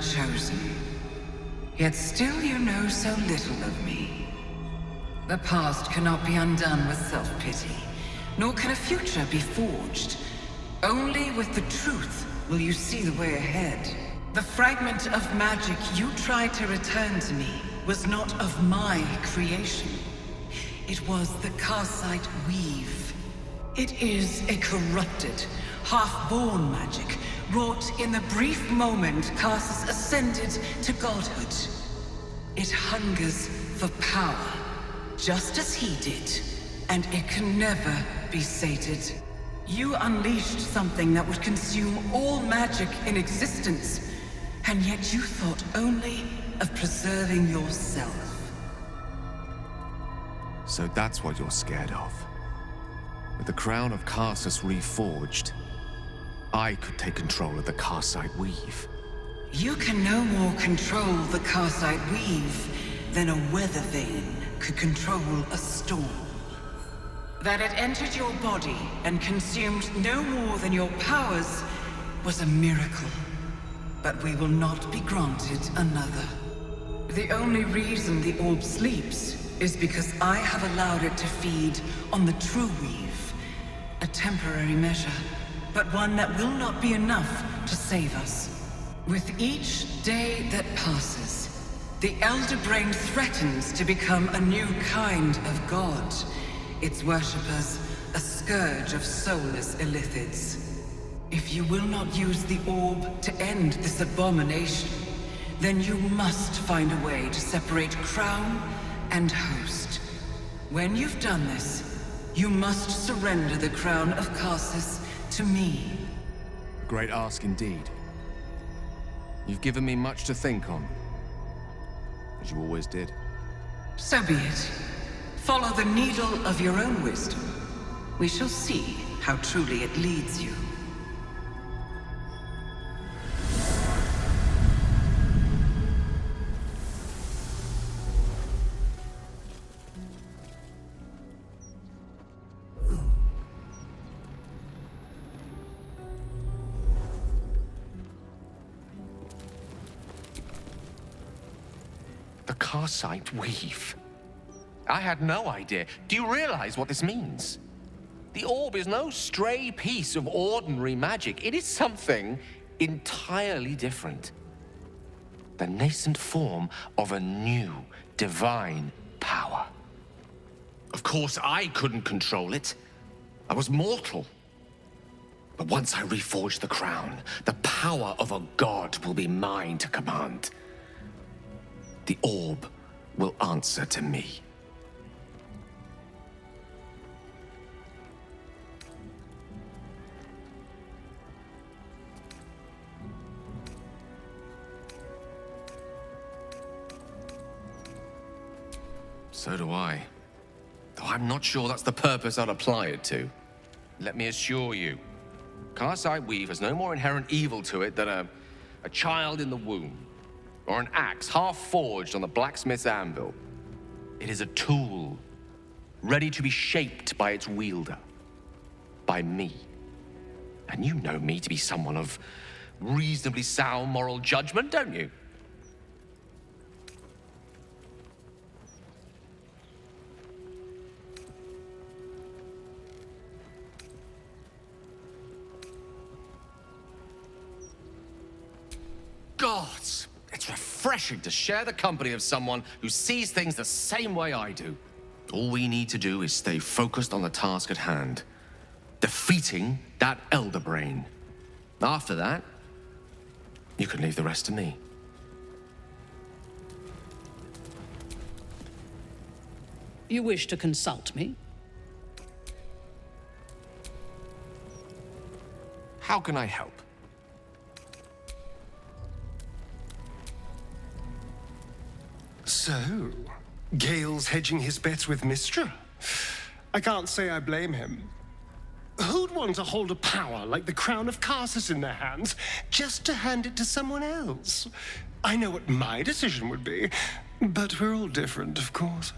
chosen. Yet still you know so little of me. The past cannot be undone with self-pity, nor can a future be forged. Only with the truth will you see the way ahead. The fragment of magic you tried to return to me was not of my creation. It was the Karsite Weave. It is a corrupted, half-born magic, wrought in the brief moment Karsus ascended to godhood. It hungers for power, just as he did, and it can never be sated. You unleashed something that would consume all magic in existence, and yet you thought only of preserving yourself. So that's what you're scared of. With the crown of Karsus reforged, I could take control of the Karsite Weave. You can no more control the Karsite Weave than a weather vane could control a storm. That it entered your body and consumed no more than your powers was a miracle. But we will not be granted another. The only reason the orb sleeps is because I have allowed it to feed on the true weave. A temporary measure, but one that will not be enough to save us. With each day that passes, the Elder Brain threatens to become a new kind of god. Its worshippers, a scourge of soulless illithids. If you will not use the orb to end this abomination, then you must find a way to separate crown and host. When you've done this, you must surrender the crown of Karsus to me. A great ask indeed. You've given me much to think on, as you always did. So be it. Follow the needle of your own wisdom. We shall see how truly it leads you. The Karsite Weave. I had no idea. Do you realize what this means? The orb is no stray piece of ordinary magic. It is something entirely different. The nascent form of a new, divine power. Of course, I couldn't control it. I was mortal. But once I reforge the crown, the power of a god will be mine to command. The orb will answer to me. So do I. Though I'm not sure that's the purpose I'd apply it to. Let me assure you, Karsite Weave has no more inherent evil to it than a child in the womb, or an axe half forged on the blacksmith's anvil. It is a tool, ready to be shaped by its wielder, by me. And you know me to be someone of reasonably sound moral judgment, don't you? Gods, it's refreshing to share the company of someone who sees things the same way I do. All we need to do is stay focused on the task at hand. Defeating that Elder Brain. After that, you can leave the rest to me. You wish to consult me? How can I help? So, Gale's hedging his bets with Mystra? I can't say I blame him. Who'd want to hold a power like the crown of Karsus in their hands just to hand it to someone else? I know what my decision would be, but we're all different, of course.